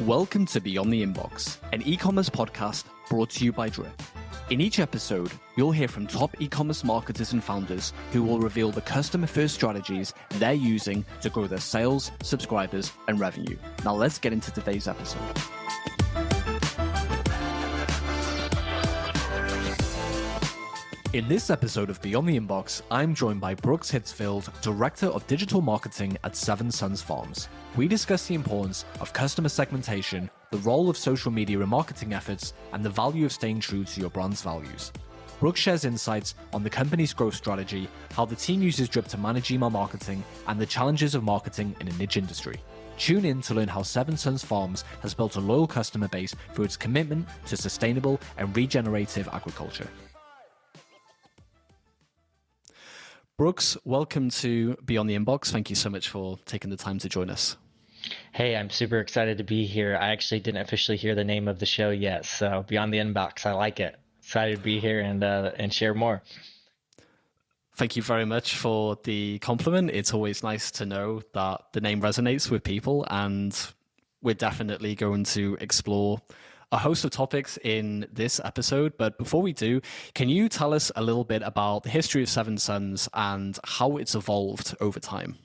Welcome to Beyond the Inbox, an e-commerce podcast brought to you by Drip. In each episode, you'll hear from top e-commerce marketers and founders who will reveal the customer-first strategies they're using to grow their sales, subscribers, and revenue. Now let's get into today's episode. In this episode of Beyond the Inbox, I'm joined by Brooks Hitzfield, Director of Digital Marketing at Seven Sons Farms. We discuss the importance of customer segmentation, the role of social media in marketing efforts, and the value of staying true to your brand's values. Brooks shares insights on the company's growth strategy, how the team uses Drip to manage email marketing, and the challenges of marketing in a niche industry. Tune in to learn how Seven Sons Farms has built a loyal customer base through its commitment to sustainable and regenerative agriculture. Brooks, welcome to Beyond the Inbox. Thank you so much for taking the time to join us. Hey, I'm super excited to be here. I actually didn't officially hear the name of the show yet, so Beyond the Inbox, I like it. Excited to be here and share more. Thank you very much for the compliment. It's always nice to know that the name resonates with people, and we're definitely going to explore a host of topics in this episode. But before we do, can you tell us a little bit about the history of Seven Sons and how it's evolved over time?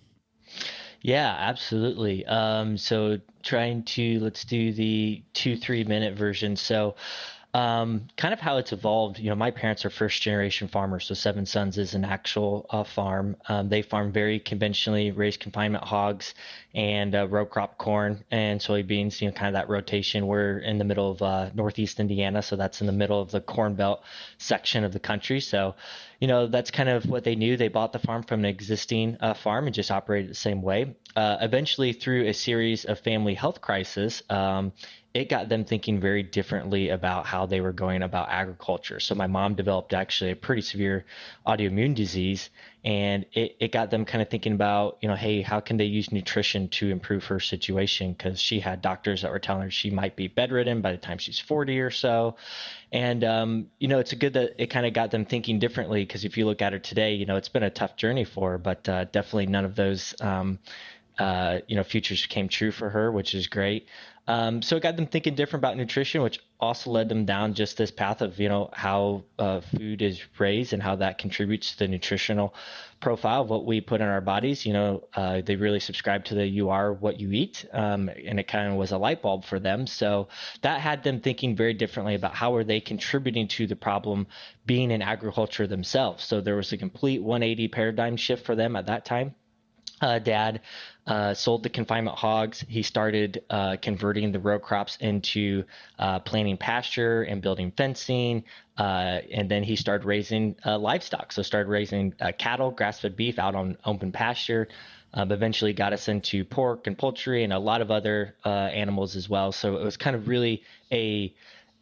Yeah, absolutely. Let's do the 2-3 minute version. So kind of how it's evolved, my parents are first generation farmers. So Seven Sons is an actual farm. They farm very conventionally, raise confinement hogs and row crop corn and soybeans, kind of that rotation. We're in the middle of Northeast Indiana. So that's in the middle of the Corn Belt section of the country. So, that's kind of what they knew. They bought the farm from an existing farm and just operated the same way. Eventually, through a series of family health crises, it got them thinking very differently about how they were going about agriculture. So my mom developed actually a pretty severe autoimmune disease, and it got them kind of thinking about, hey, how can they use nutrition to improve her situation? Because she had doctors that were telling her she might be bedridden by the time she's 40 or so. And, it's good that it kind of got them thinking differently, because if you look at her today, it's been a tough journey for her, but definitely none of those futures came true for her, which is great. So it got them thinking different about nutrition, which also led them down just this path of, how food is raised and how that contributes to the nutritional profile of what we put in our bodies. They really subscribe to the "you are what you eat," and it kind of was a light bulb for them. So that had them thinking very differently about how are they contributing to the problem being in agriculture themselves. So there was a complete 180 paradigm shift for them at that time. Dad sold the confinement hogs. He started converting the row crops into planting pasture and building fencing. And then he started raising livestock. So started raising cattle, grass-fed beef out on open pasture. Eventually got us into pork and poultry and a lot of other animals as well. So it was kind of really a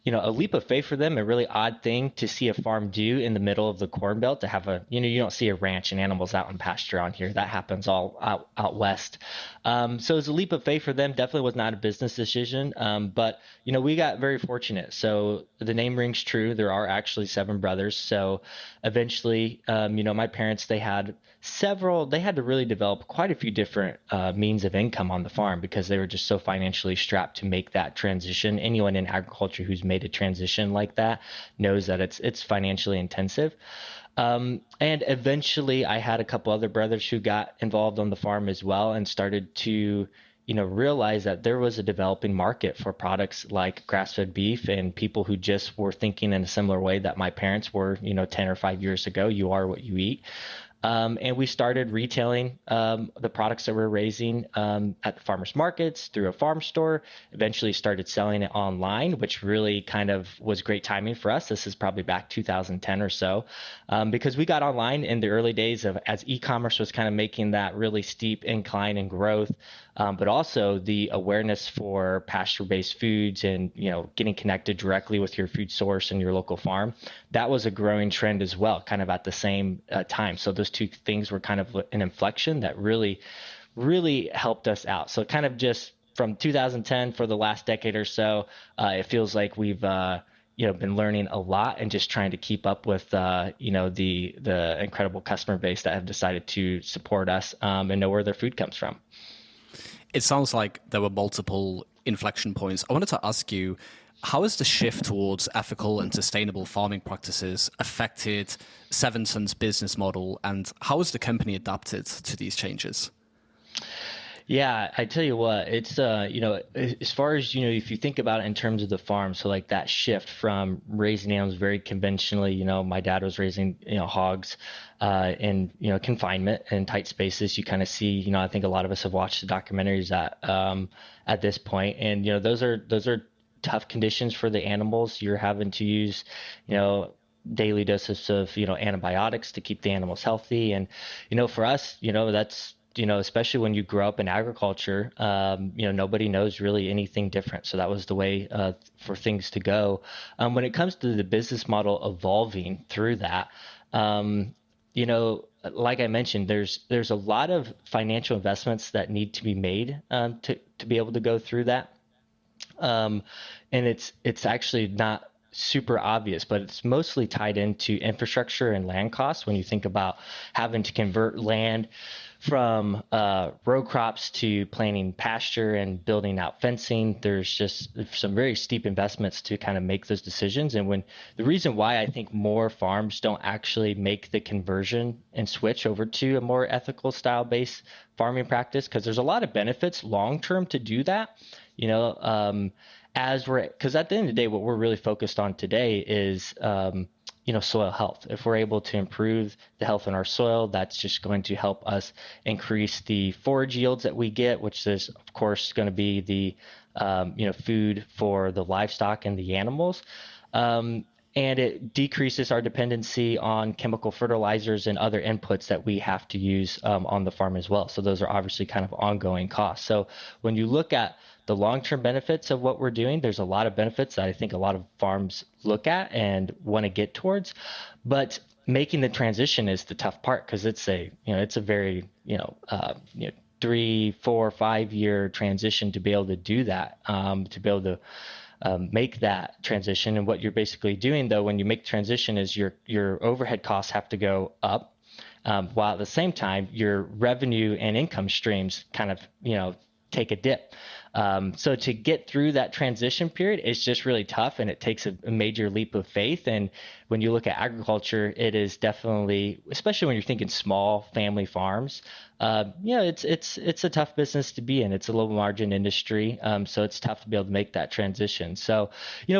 leap of faith for them, a really odd thing to see a farm do in the middle of the Corn Belt, to have you don't see a ranch and animals out in pasture on here. That happens all out west. So it was a leap of faith for them. Definitely was not a business decision. But we got very fortunate. So the name rings true. There are actually 7 brothers. So eventually, my parents, they had to really develop quite a few different means of income on the farm, because they were just so financially strapped to make that transition. Anyone in agriculture who's made a transition like that knows that it's financially intensive. And eventually I had a couple other brothers who got involved on the farm as well and started to realize that there was a developing market for products like grass-fed beef, and people who just were thinking in a similar way that my parents were, 10 or 5 years ago. You are what you eat. And we started retailing the products that we're raising at the farmers markets through a farm store. Eventually started selling it online, which really kind of was great timing for us. This is probably back 2010 or so, because we got online in the early days of as e-commerce was kind of making that really steep incline in growth. But also the awareness for pasture-based foods and, getting connected directly with your food source and your local farm. That was a growing trend as well, kind of at the same time. So those two things were kind of an inflection that really, really helped us out. So kind of just from 2010 for the last decade or so, it feels like we've been learning a lot and just trying to keep up with the incredible customer base that have decided to support us and know where their food comes from. It sounds like there were multiple inflection points. I wanted to ask you, how has the shift towards ethical and sustainable farming practices affected Seven Sons' business model, and how has the company adapted to these changes? Yeah, I tell you what, it's as far as if you think about it in terms of the farm, so like that shift from raising animals very conventionally, my dad was raising hogs in confinement and tight spaces. You kind of see, I think a lot of us have watched the documentaries at this point, and those are tough conditions for the animals. You're having to use, daily doses of antibiotics to keep the animals healthy, and for us, that's especially when you grow up in agriculture, nobody knows really anything different. So that was the way for things to go. When it comes to the business model evolving through that, like I mentioned, there's a lot of financial investments that need to be made to be able to go through that. And it's actually not super obvious, but it's mostly tied into infrastructure and land costs. When you think about having to convert land from row crops to planting pasture and building out fencing, there's just some very steep investments to kind of make those decisions. And when the reason why I think more farms don't actually make the conversion and switch over to a more ethical style based farming practice, because there's a lot of benefits long term to do that. Because at the end of the day, what we're really focused on today is soil health. If we're able to improve the health in our soil, that's just going to help us increase the forage yields that we get, which is of course going to be the food for the livestock and the animals. And it decreases our dependency on chemical fertilizers and other inputs that we have to use on the farm as well. So those are obviously kind of ongoing costs. So when you look at the long-term benefits of what we're doing, there's a lot of benefits that I think a lot of farms look at and want to get towards. But making the transition is the tough part, because it's a very 3, 4, 5 year transition to be able to do that, to be able to make that transition. And what you're basically doing, though, when you make the transition is your overhead costs have to go up, while at the same time your revenue and income streams kind of take a dip. So to get through that transition period, it's just really tough, and it takes a major leap of faith. And when you look at agriculture, it is definitely, especially when you're thinking small family farms, it's a tough business to be in. It's a low margin industry, so it's tough to be able to make that transition. So,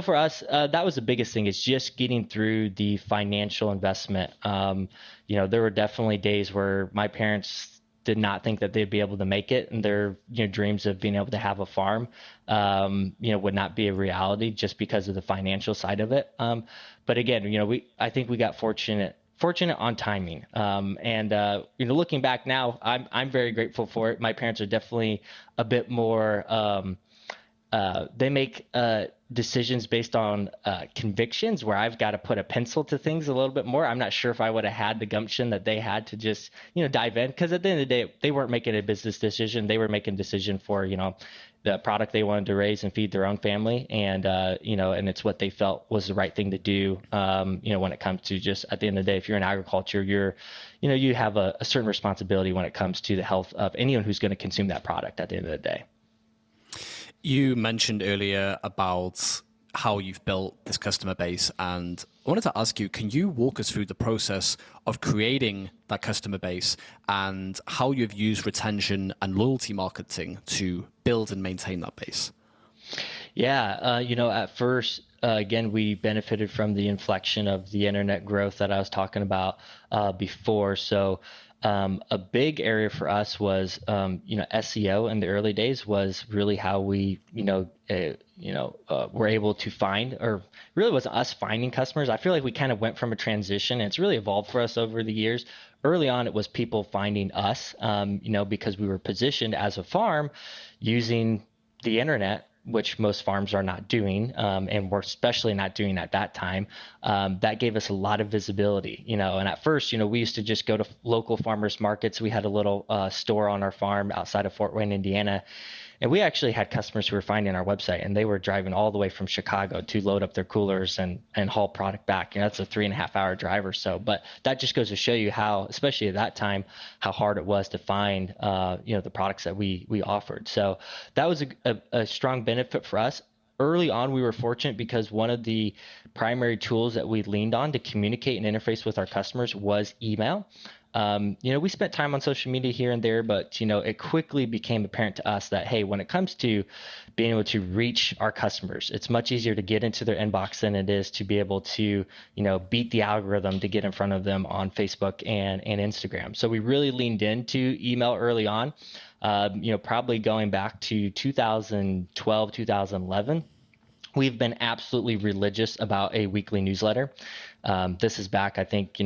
for us, that was the biggest thing, is just getting through the financial investment. There were definitely days where my parents did not think that they'd be able to make it, and their dreams of being able to have a farm would not be a reality just because of the financial side of it. But again, I think we got fortunate on timing. And looking back now, I'm very grateful for it. My parents are definitely a bit more they make decisions based on convictions, where I've got to put a pencil to things a little bit more. I'm not sure if I would have had the gumption that they had to just dive in, because at the end of the day, they weren't making a business decision. They were making a decision for the product they wanted to raise and feed their own family, and and it's what they felt was the right thing to do. When it comes to, just at the end of the day, if you're in agriculture, you have a certain responsibility when it comes to the health of anyone who's going to consume that product at the end of the day. You mentioned earlier about how you've built this customer base, and I wanted to ask you, can you walk us through the process of creating that customer base and how you've used retention and loyalty marketing to build and maintain that base? Yeah, at first, again, we benefited from the inflection of the internet growth that I was talking about before. So a big area for us was, SEO in the early days was really how we, were able to find, or really was us finding customers. I feel like we kind of went from a transition, and it's really evolved for us over the years. Early on, it was people finding us, because we were positioned as a farm using the internet, which most farms are not doing, and we're especially not doing at that time. That gave us a lot of visibility, and at first, we used to just go to local farmers markets. We had a little store on our farm outside of Fort Wayne, Indiana, And we actually had customers who were finding our website and they were driving all the way from Chicago to load up their coolers and haul product back. That's a 3.5 hour drive or so. But that just goes to show you how, especially at that time, how hard it was to find, the products that we offered. So that was a strong benefit for us. Early on, we were fortunate because one of the primary tools that we leaned on to communicate and interface with our customers was email. We spent time on social media here and there, but it quickly became apparent to us that, hey, when it comes to being able to reach our customers, it's much easier to get into their inbox than it is to be able to beat the algorithm to get in front of them on Facebook and Instagram. So we really leaned into email early on. Probably going back to 2012, 2011. We've been absolutely religious about a weekly newsletter. This is back, I think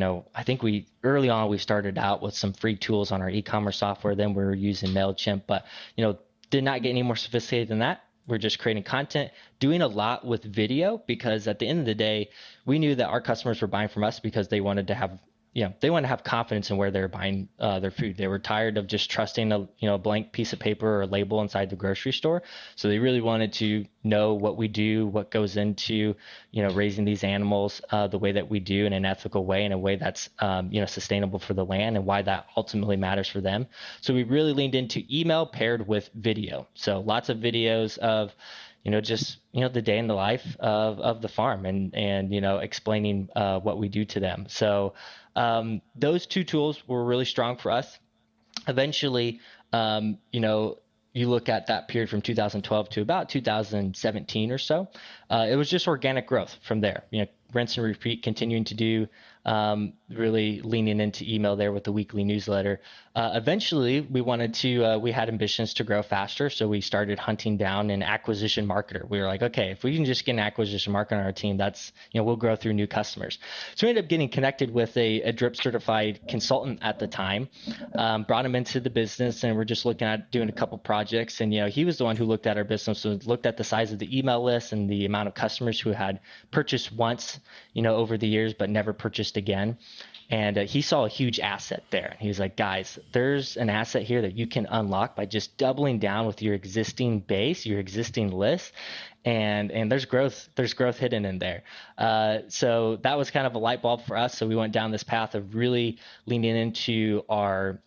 we early on, we started out with some free tools on our e-commerce software. Then we were using MailChimp, but, did not get any more sophisticated than that. We're just creating content, doing a lot with video, because at the end of the day, we knew that our customers were buying from us because they wanted to have confidence in where they're buying their food. They were tired of just trusting a blank piece of paper or label inside the grocery store. So they really wanted to know what we do, what goes into raising these animals the way that we do, in an ethical way, in a way that's sustainable for the land, and why that ultimately matters for them. So we really leaned into email paired with video. So lots of videos of the day in the life of the farm, and explaining what we do to them. So those two tools were really strong for us. Eventually, you look at that period from 2012 to about 2017 or so, it was just organic growth from there. Rinse and repeat, continuing to do, really leaning into email there with the weekly newsletter. Eventually, we had ambitions to grow faster, so we started hunting down an acquisition marketer. We were like, okay, if we can just get an acquisition marketer on our team, that's, we'll grow through new customers. So we ended up getting connected with a drip certified consultant at the time, brought him into the business, and we're just looking at doing a couple projects. And, he was the one who looked at our business, so looked at the size of the email list and the amount of customers who had purchased once, over the years, but never purchased again. And he saw a huge asset there. And he was like, guys, there's an asset here that you can unlock by just doubling down with your existing base, your existing list. And there's growth hidden in there. So that was kind of a light bulb for us. So we went down this path of really leaning into our,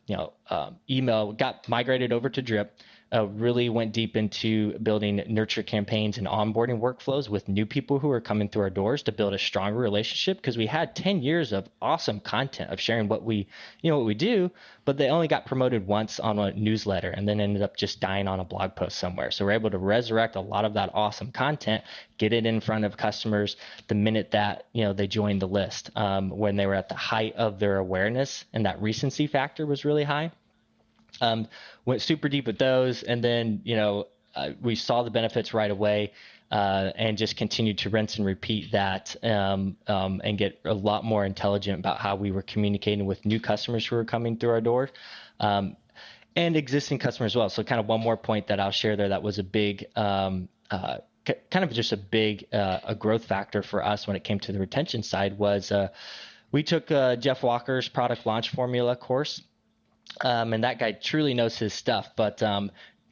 email, got migrated over to Drip. Really went deep into building nurture campaigns and onboarding workflows with new people who are coming through our doors to build a stronger relationship, because we had 10 years of awesome content of sharing what we do, but they only got promoted once on a newsletter and then ended up just dying on a blog post somewhere. So we're able to resurrect a lot of that awesome content, get it in front of customers the minute that they joined the list, when they were at the height of their awareness, and that recency factor was really high. Went super deep with those, and then we saw the benefits right away, and just continued to rinse and repeat that, and get a lot more intelligent about how we were communicating with new customers who were coming through our door, and existing customers as well. So kind of one more point that I'll share there that was a big kind of just a big a growth factor for us when it came to the retention side was we took Jeff Walker's product launch formula course. And that guy truly knows his stuff, but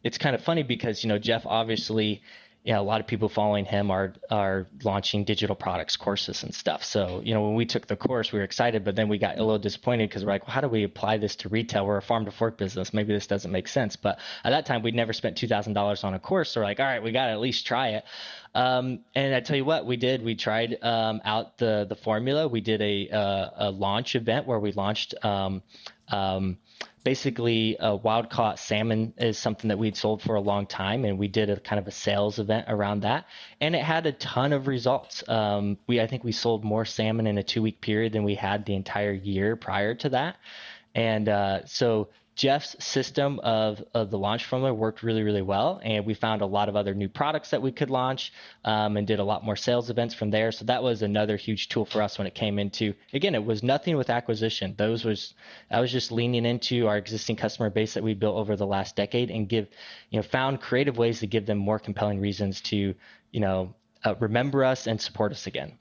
it's kind of funny because, Jeff, obviously, a lot of people following him are launching digital products courses and stuff. So, when we took the course, we were excited, but then we got a little disappointed because we're like, well, how do we apply this to retail? We're a farm to fork business. Maybe this doesn't make sense. But at that time, we'd never spent $2,000 on a course. So we're like, all right, we got to at least try it. And I tell you what, we did. We tried out the formula. We did a launch event where we launched basically wild caught salmon is something that we'd sold for a long time, and we did a kind of a sales event around that, and it had a ton of results. I think we sold more salmon in a 2-week period than we had the entire year prior to that. And so Jeff's system of the launch formula worked really, really well. And we found a lot of other new products that we could launch, and did a lot more sales events from there. So that was another huge tool for us when it came into, again, it was nothing with acquisition. I was just leaning into our existing customer base that we built over the last decade, and found creative ways to give them more compelling reasons to, remember us and support us again.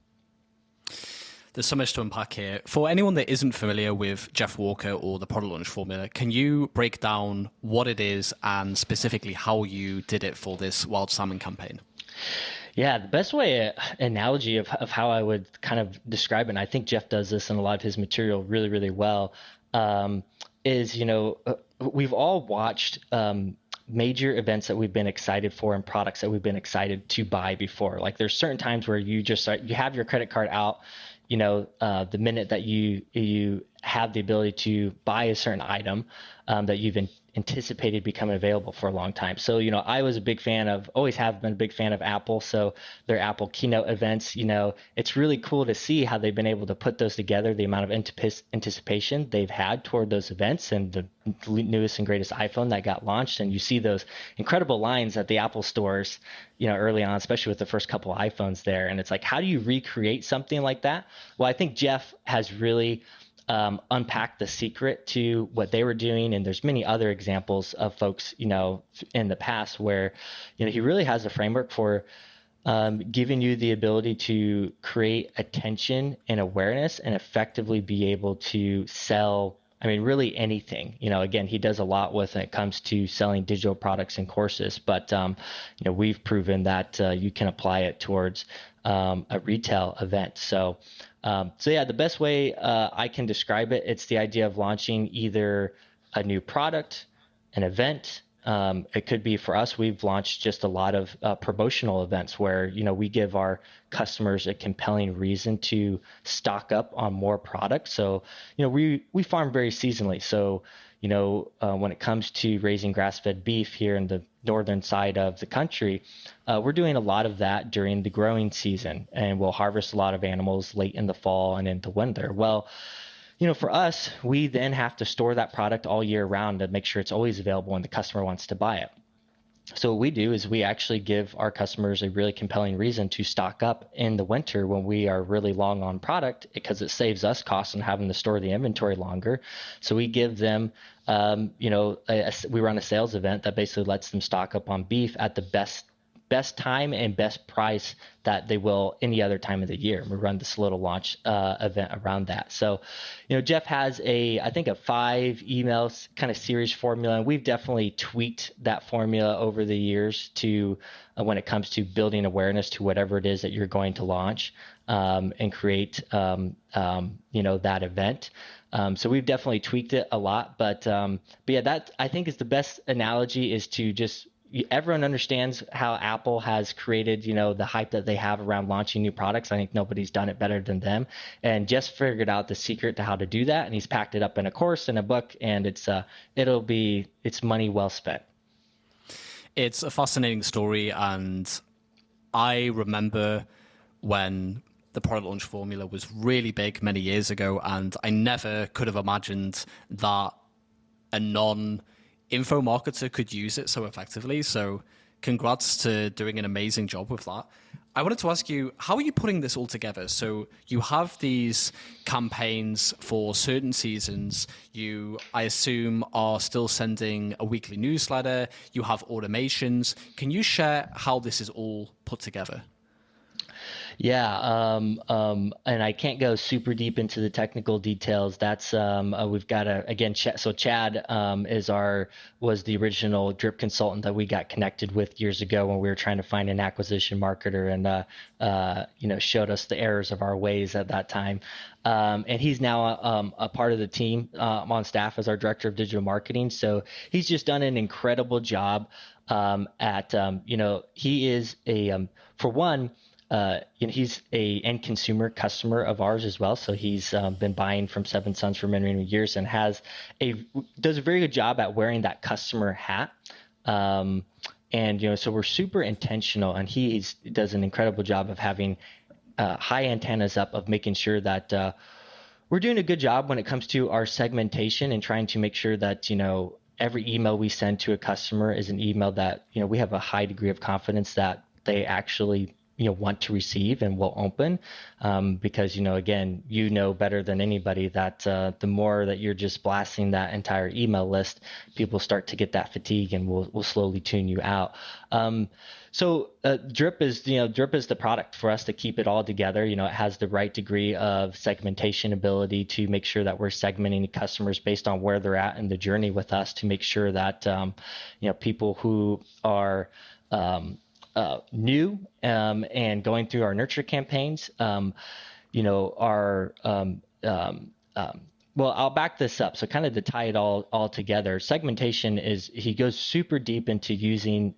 There's so much to unpack here. For anyone that isn't familiar with Jeff Walker or the product launch formula, can you break down what it is and specifically how you did it for this wild salmon campaign? Yeah, the best way analogy of how I would kind of describe it, and I think Jeff does this in a lot of his material really, really well, is, we've all watched major events that we've been excited for and products that we've been excited to buy before. Like there's certain times where you have your credit card out, the minute that you have the ability to buy a certain item that you've anticipated becoming available for a long time. So, I was a big fan of, always have been a big fan of Apple. So their Apple keynote events, it's really cool to see how they've been able to put those together, the amount of anticipation they've had toward those events and the newest and greatest iPhone that got launched. And you see those incredible lines at the Apple stores, early on, especially with the first couple of iPhones there. And it's like, how do you recreate something like that? Well, I think Jeff has really unpack the secret to what they were doing. And there's many other examples of folks, in the past where, he really has a framework for giving you the ability to create attention and awareness and effectively be able to sell. I mean, really anything. Again, he does a lot when it comes to selling digital products and courses, but we've proven that you can apply it towards a retail event. So yeah, the best way I can describe it, it's the idea of launching either a new product, an event. It could be for us, we've launched just a lot of promotional events where, we give our customers a compelling reason to stock up on more products. So, we farm very seasonally. So, when it comes to raising grass-fed beef here in the northern side of the country, we're doing a lot of that during the growing season, and we'll harvest a lot of animals late in the fall and into winter. Well, for us, we then have to store that product all year round to make sure it's always available when the customer wants to buy it. So what we do is we actually give our customers a really compelling reason to stock up in the winter when we are really long on product, because it saves us costs on having to store the inventory longer. So we give them, we run a sales event that basically lets them stock up on beef at the best time and best price that they will any other time of the year. We run this little launch event around that. So, Jeff has I think a 5 emails kind of series formula, and we've definitely tweaked that formula over the years to when it comes to building awareness to whatever it is that you're going to launch and create, that event. So we've definitely tweaked it a lot, but yeah, that I think is the best analogy, is to just, everyone understands how Apple has created, the hype that they have around launching new products. I think nobody's done it better than them, and just figured out the secret to how to do that. And he's packed it up in a course, in a book, and it's money well spent. It's a fascinating story, and I remember when the product launch formula was really big many years ago, and I never could have imagined that a non-info marketer could use it so effectively. So congrats to doing an amazing job with that. I wanted to ask you, how are you putting this all together? So you have these campaigns for certain seasons. You, I assume, are still sending a weekly newsletter. You have automations. Can you share how this is all put together? Yeah, and I can't go super deep into the technical details. That's we've got so Chad was the original drip consultant that we got connected with years ago when we were trying to find an acquisition marketer, and showed us the errors of our ways at that time. And he's now a part of the team on staff as our director of digital marketing. So he's just done an incredible job he is for one. He's a end consumer customer of ours as well. So he's been buying from Seven Sons for many, many years, and does a very good job at wearing that customer hat. So we're super intentional, and he does an incredible job of having high antennas up, of making sure that we're doing a good job when it comes to our segmentation and trying to make sure that, every email we send to a customer is an email that, we have a high degree of confidence that they actually want to receive and will open, because again, better than anybody that the more that you're just blasting that entire email list, people start to get that fatigue and will slowly tune you out. So Drip is the product for us to keep it all together. It has the right degree of segmentation ability to make sure that we're segmenting customers based on where they're at in the journey with us, to make sure that people who are new and going through our nurture campaigns, are well, I'll back this up. So kind of to tie it all together, segmentation is he goes super deep into using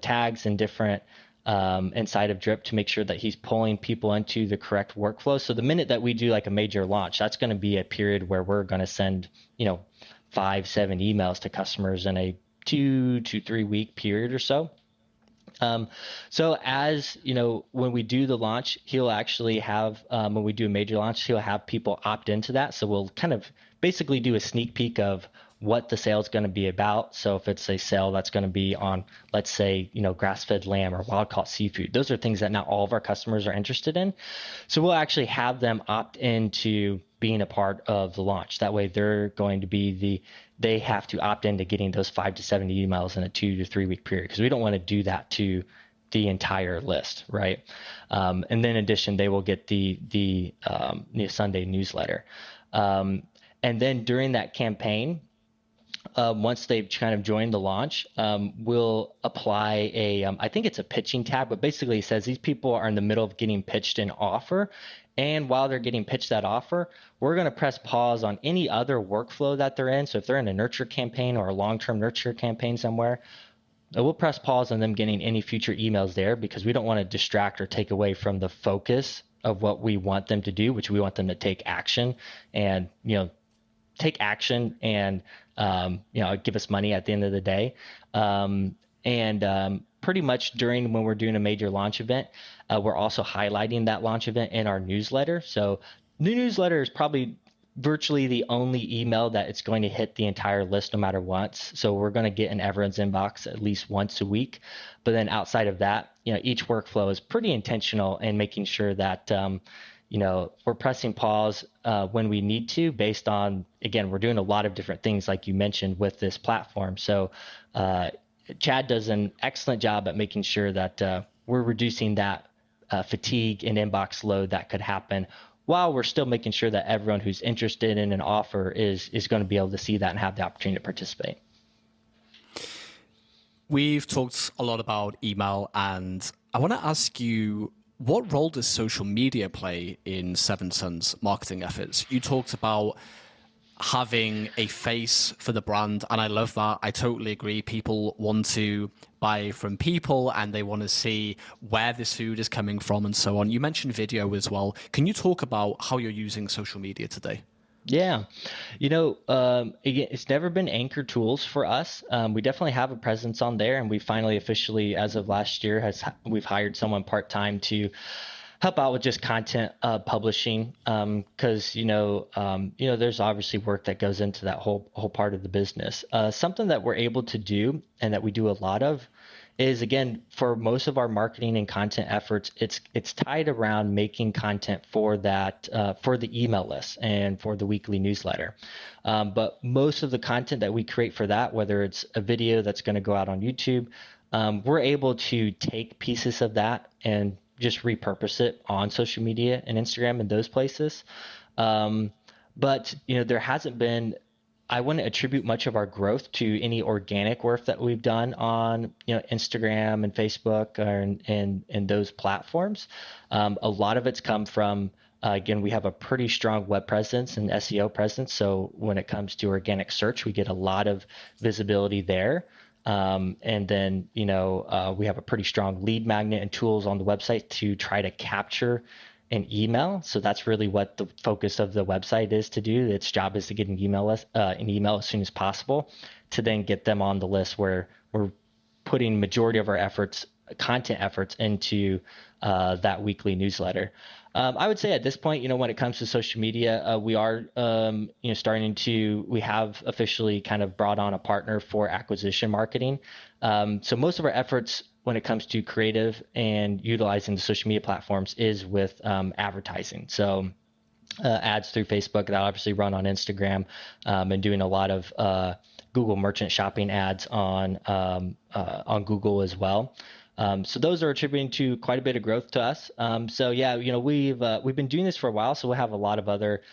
tags and different inside of Drip to make sure that he's pulling people into the correct workflow. So the minute that we do like a major launch, that's going to be a period where we're going to send 5-7 emails to customers in a 2 to 3 week period or so. So as when we do the launch, he'll actually have, when we do a major launch, he'll have people opt into that. So we'll kind of basically do a sneak peek of what the sale is going to be about. So if it's a sale that's going to be on, let's say, grass-fed lamb or wild-caught seafood, those are things that not all of our customers are interested in. So we'll actually have them opt into being a part of the launch. That way they're going to be they have to opt into getting those 5 to 7 emails in a 2 to 3 week period, because we don't want to do that to the entire list, right? And then in addition, they will get the Sunday newsletter. And then during that campaign, once they've kind of joined the launch, we'll apply I think it's a pitching tab, but basically it says these people are in the middle of getting pitched an offer. And while they're getting pitched that offer, we're going to press pause on any other workflow that they're in. So if they're in a nurture campaign or a long-term nurture campaign somewhere, we'll press pause on them getting any future emails there, because we don't want to distract or take away from the focus of what we want them to do, which we want them to take action and, give us money at the end of the day. Pretty much during when we're doing a major launch event, we're also highlighting that launch event in our newsletter. So the newsletter is probably virtually the only email that it's going to hit the entire list no matter what. So we're going to get in everyone's inbox at least once a week. But then outside of that, each workflow is pretty intentional in making sure that we're pressing pause when we need to, based on, again, we're doing a lot of different things like you mentioned with this platform. So Chad does an excellent job at making sure that we're reducing that fatigue and inbox load that could happen, while we're still making sure that everyone who's interested in an offer is going to be able to see that and have the opportunity to participate. We've talked a lot about email, and I want to ask you, what role does social media play in Seven Sons marketing efforts? You talked about having a face for the brand, and I love that. I totally agree. People want to buy from people and they want to see where this food is coming from and so on. You mentioned video as well. Can you talk about how you're using social media today? Yeah, again, it's never been anchor tools for us. We definitely have a presence on there, and we finally officially, as of last year, we've hired someone part-time to help out with just content publishing, because there's obviously work that goes into that whole part of the business. Something that we're able to do and that we do a lot of is, again, for most of our marketing and content efforts, it's tied around making content for that for the email list and for the weekly newsletter. But most of the content that we create for that, whether it's a video that's going to go out on YouTube, we're able to take pieces of that and just repurpose it on social media and Instagram and those places. But there hasn't been, I wouldn't attribute much of our growth to any organic work that we've done on Instagram and Facebook and those platforms. A lot of it's come from, again, we have a pretty strong web presence and SEO presence. So when it comes to organic search, we get a lot of visibility there. And then, we have a pretty strong lead magnet and tools on the website to try to capture an email. So that's really what the focus of the website is to do. Its job is to get an email as soon as possible, to then get them on the list, where we're putting majority of our content efforts into that weekly newsletter. I would say at this point, when it comes to social media, we are, we have officially kind of brought on a partner for acquisition marketing. So most of our efforts when it comes to creative and utilizing the social media platforms is with advertising. So ads through Facebook that obviously run on Instagram, and doing a lot of Google merchant shopping ads on Google as well. So those are attributing to quite a bit of growth to us. So yeah, we've been doing this for a while, so we'll have a lot of other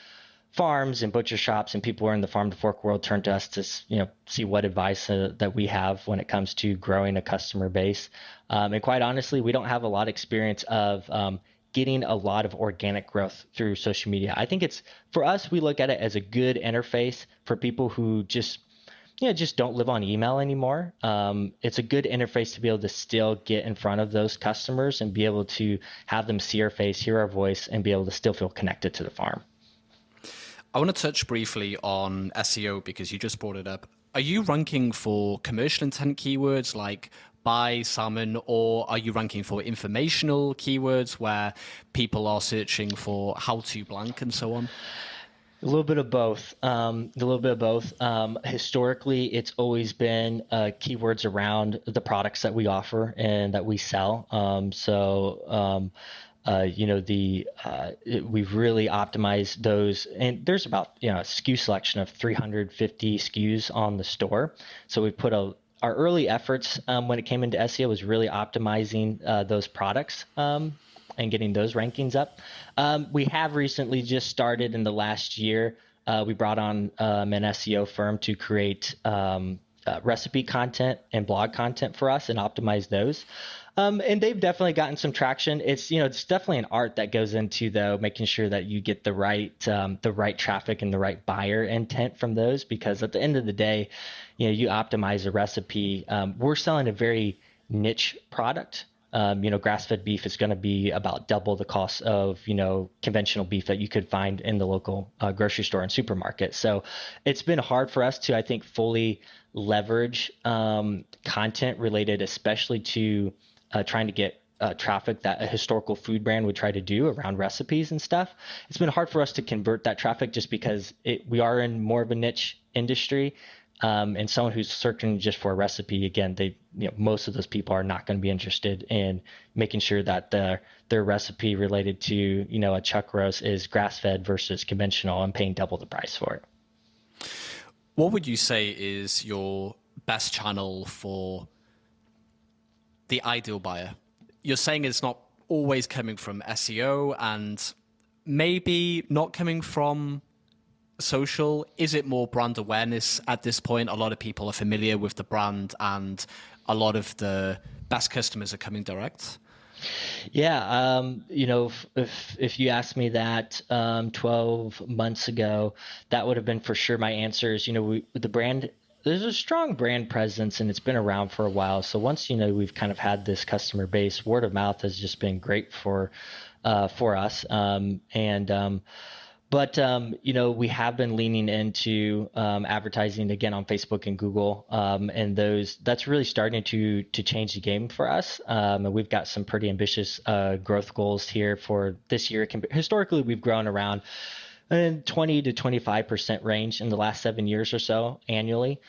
farms and butcher shops and people who are in the farm to fork world turn to us to see what advice that we have when it comes to growing a customer base. And quite honestly, we don't have a lot of experience of getting a lot of organic growth through social media. I think it's, for us, we look at it as a good interface for people who just don't live on email anymore. It's a good interface to be able to still get in front of those customers and be able to have them see our face, hear our voice, and be able to still feel connected to the farm. I want to touch briefly on SEO because you just brought it up. Are you ranking for commercial intent keywords like buy salmon, or are you ranking for informational keywords where people are searching for how to blank and so on? A little bit of both. Historically, it's always been keywords around the products that we offer and that we sell. We've really optimized those, and there's about a SKU selection of 350 SKUs on the store. So we put our early efforts when it came into SEO was really optimizing those products and getting those rankings up. We have recently just started in the last year. We brought on an SEO firm to create recipe content and blog content for us and optimize those. And they've definitely gotten some traction. It's definitely an art that goes into though making sure that you get the right traffic and the right buyer intent from those, because at the end of the day, you optimize a recipe. We're selling a very niche product. Grass-fed beef is going to be about double the cost of, conventional beef that you could find in the local grocery store and supermarket. So it's been hard for us to, I think, fully leverage content related, especially to trying to get traffic that a historical food brand would try to do around recipes and stuff. It's been hard for us to convert that traffic just because we are in more of a niche industry. And someone who's searching just for a recipe, again, most of those people are not going to be interested in making sure that their recipe related to, a chuck roast is grass-fed versus conventional and paying double the price for it. What would you say is your best channel for the ideal buyer? You're saying it's not always coming from SEO and maybe not coming from social. Is it more brand awareness at this point? A lot of people are familiar with the brand and a lot of the best customers are coming direct. Yeah. If you asked me that 12 months ago, that would have been for sure my answers. The brand, there's a strong brand presence and it's been around for a while. So once, we've kind of had this customer base, word of mouth has just been great for us. But we have been leaning into advertising again on Facebook and Google, and that's really starting to change the game for us. And we've got some pretty ambitious growth goals here for this year. Historically, we've grown around 20 to 25% range in the last 7 years or so annually,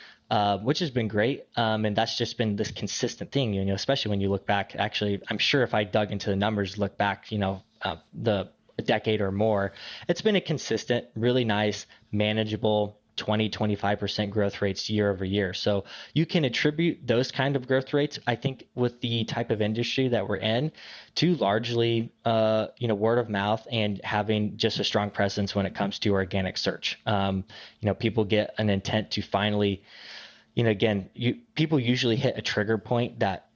which has been great. And that's just been this consistent thing, especially when you look back. Actually, I'm sure if I dug into the numbers, look back, a decade or more, it's been a consistent, really nice, manageable 20-25% growth rates year over year. So you can attribute those kind of growth rates, I think, with the type of industry that we're in, to largely word of mouth and having just a strong presence when it comes to organic search. People get an intent to finally, people usually hit a trigger point that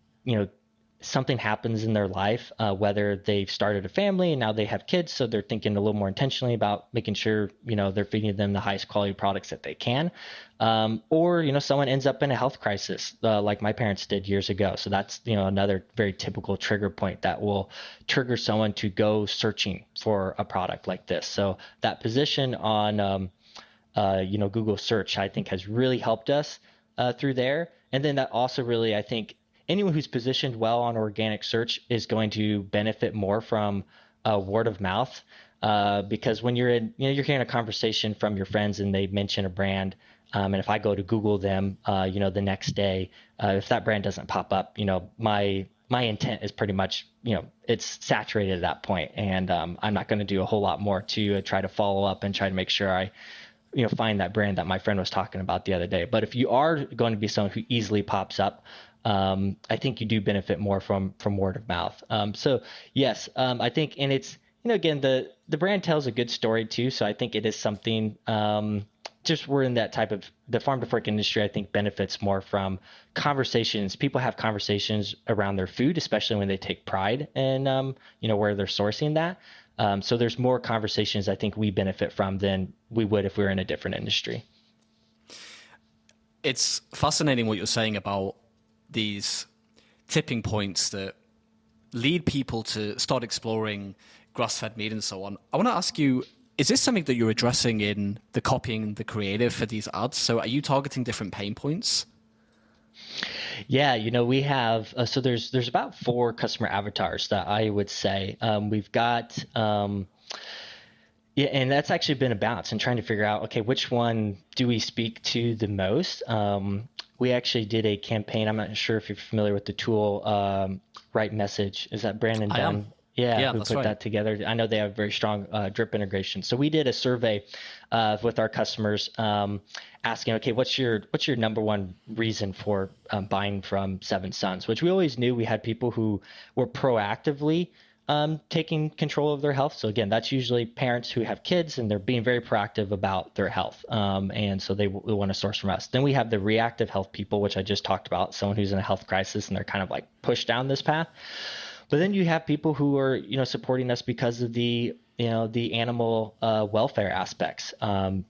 something happens in their life, whether they've started a family and now they have kids, so they're thinking a little more intentionally about making sure they're feeding them the highest quality products that they can, or someone ends up in a health crisis like my parents did years ago. So that's another very typical trigger point that will trigger someone to go searching for a product like this. So that position on Google search, I think, has really helped us through there. And then that also really, I think, anyone who's positioned well on organic search is going to benefit more from word of mouth, because when you're you're hearing a conversation from your friends and they mention a brand, and if I go to Google them, the next day, if that brand doesn't pop up, my my intent is pretty much, it's saturated at that point, and I'm not going to do a whole lot more to try to follow up and try to make sure I find that brand that my friend was talking about the other day. But if you are going to be someone who easily pops up, I think you do benefit more from word of mouth. So yes, I think, and it's, again, the brand tells a good story too. So I think it is something, just we're in that type of, the farm to fork industry, I think benefits more from conversations. People have conversations around their food, especially when they take pride in, where they're sourcing that. So there's more conversations I think we benefit from than we would if we were in a different industry. It's fascinating what you're saying about these tipping points that lead people to start exploring grass-fed meat and so on. I want to ask you, is this something that you're addressing in the copying, the creative for these ads? So are you targeting different pain points? Yeah, we have, so there's about 4 customer avatars that I would say. We've got, yeah, and that's actually been a balance and trying to figure out, okay, which one do we speak to the most? We actually did a campaign. I'm not sure if you're familiar with the tool, Right Message. Is that Brandon Dunn? Yeah, who put that together. I know they have very strong drip integration. So we did a survey with our customers asking, okay, what's your number one reason for buying from Seven Sons? Which we always knew we had people who were proactively taking control of their health. So again, that's usually parents who have kids and they're being very proactive about their health. And so they want to source from us. Then we have the reactive health people, which I just talked about, someone who's in a health crisis and they're kind of like pushed down this path. But then you have people who are, supporting us because of the, the animal welfare aspects. So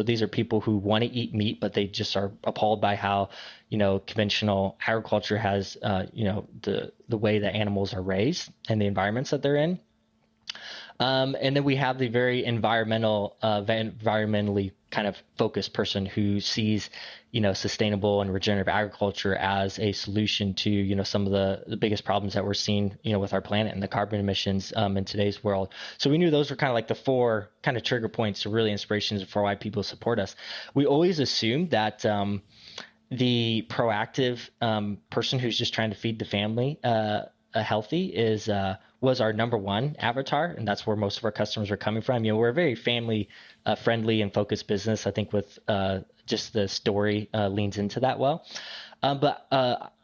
these are people who want to eat meat, but they just are appalled by how, conventional agriculture has, the way that animals are raised and the environments that they're in. And then we have the very environmentally kind of focused person who sees, sustainable and regenerative agriculture as a solution to, some of the biggest problems that we're seeing, with our planet and the carbon emissions in today's world. So we knew those were kind of like the 4 kind of trigger points or really inspirations for why people support us. We always assumed that the proactive person who's just trying to feed the family healthy was our number one avatar, and that's where most of our customers are coming from. We're a very family friendly and focused business. I think with just the story leans into that well. But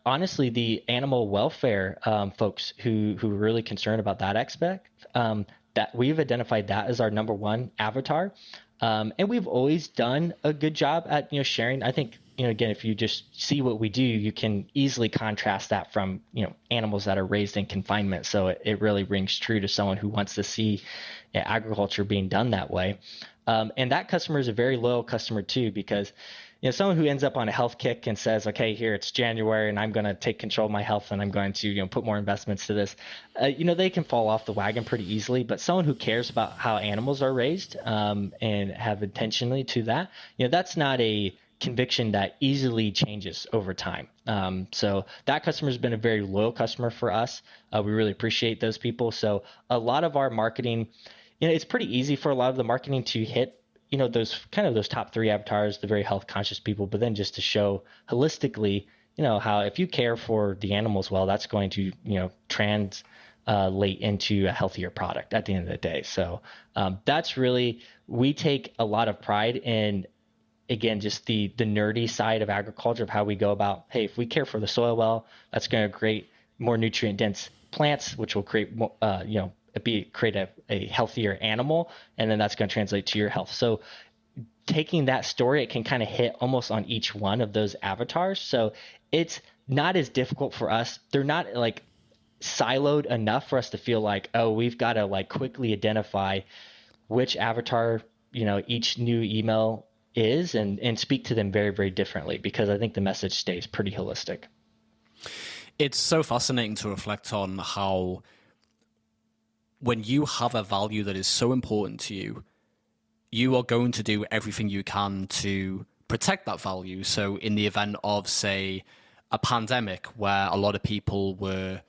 honestly, the animal welfare folks who are really concerned about that aspect, that we've identified that as our number one avatar. And we've always done a good job at sharing. I think again, if you just see what we do, you can easily contrast that from animals that are raised in confinement. So it really rings true to someone who wants to see agriculture being done that way. And that customer is a very loyal customer too, because someone who ends up on a health kick and says, okay, here it's January and I'm going to take control of my health and I'm going to put more investments to this, they can fall off the wagon pretty easily. But someone who cares about how animals are raised and have intentionally to that, that's not a conviction that easily changes over time. So that customer has been a very loyal customer for us. We really appreciate those people. So a lot of our marketing, it's pretty easy for a lot of the marketing to hit those top 3 avatars, the very health conscious people, but then just to show holistically, how if you care for the animals well, that's going to, translate into a healthier product at the end of the day. So that's really, we take a lot of pride in, again, just the nerdy side of agriculture of how we go about, hey, if we care for the soil well, that's going to create more nutrient dense plants, which will create more, create a healthier animal, and then that's going to translate to your health. So taking that story, it can kind of hit almost on each one of those avatars. So it's not as difficult for us. They're not like siloed enough for us to feel like, oh, we've got to like quickly identify which avatar, each new email is and speak to them very, very differently, because I think the message stays pretty holistic. It's so fascinating to reflect on how when you have a value that is so important to you, you are going to do everything you can to protect that value. So in the event of, say, a pandemic where a lot of people were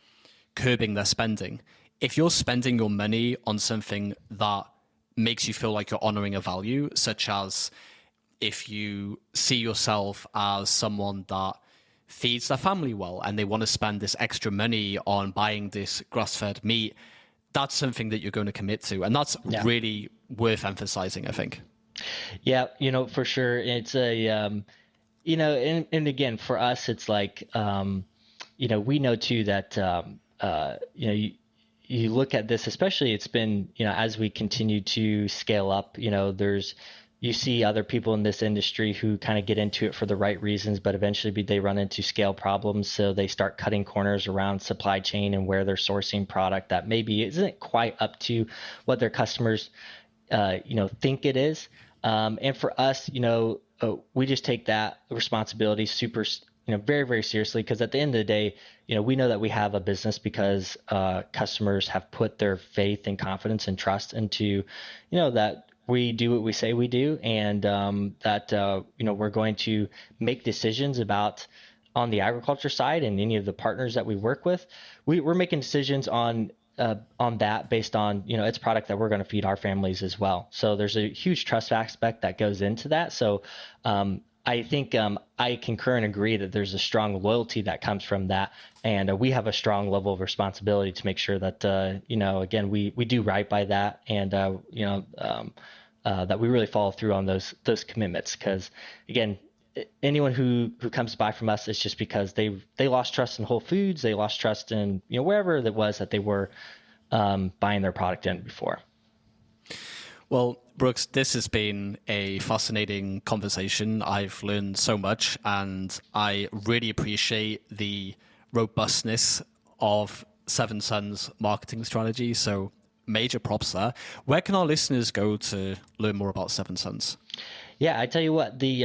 curbing their spending, if you're spending your money on something that makes you feel like you're honoring a value, such as if you see yourself as someone that feeds their family well and they want to spend this extra money on buying this grass-fed meat, that's something that you're going to commit to. And that's really worth emphasizing, I think. Yeah, for sure. It's a, and again, for us, it's like, we know too that, you look at this, especially it's been, as we continue to scale up, you see other people in this industry who kind of get into it for the right reasons, but eventually they run into scale problems. So they start cutting corners around supply chain and where they're sourcing product that maybe isn't quite up to what their customers, think it is. And for us, we just take that responsibility super, very, very seriously, because at the end of the day, we know that we have a business because customers have put their faith and confidence and trust into, that we do what we say we do, and that we're going to make decisions about on the agriculture side and any of the partners that we work with. We're making decisions on that based on it's product that we're going to feed our families as well. So there's a huge trust aspect that goes into that. So I think I concur and agree that there's a strong loyalty that comes from that, and we have a strong level of responsibility to make sure that again we do right by that, and that we really follow through on those commitments. Because again, anyone who comes to buy from us, it's just because they lost trust in Whole Foods, they lost trust in wherever it was that they were buying their product in before. Well, Brooks, this has been a fascinating conversation. I've learned so much, and I really appreciate the robustness of Seven Sons marketing strategy. So major props there. Where can our listeners go to learn more about Seven Sons? Yeah, I tell you what, the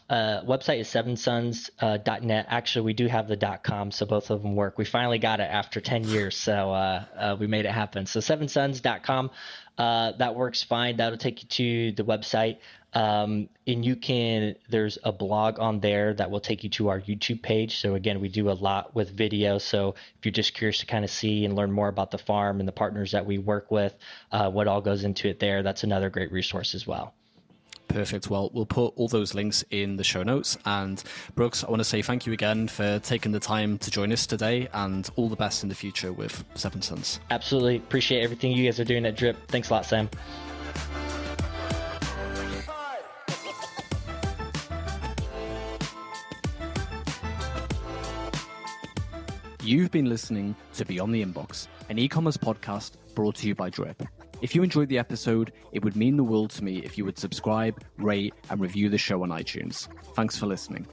website is sevensons.net. Actually, we do have the .com, so both of them work. We finally got it after 10 years, so we made it happen. So sevensons.com, that works fine. That'll take you to the website. And there's a blog on there that will take you to our YouTube page. So again, we do a lot with video. So if you're just curious to kind of see and learn more about the farm and the partners that we work with, what all goes into it there, that's another great resource as well. Perfect. Well, we'll put all those links in the show notes. And Brooks, I want to say thank you again for taking the time to join us today, and all the best in the future with Seven Sons. Absolutely. Appreciate everything you guys are doing at Drip. Thanks a lot, Sam. You've been listening to Beyond the Inbox, an e-commerce podcast brought to you by Drip. If you enjoyed the episode, it would mean the world to me if you would subscribe, rate, and review the show on iTunes. Thanks for listening.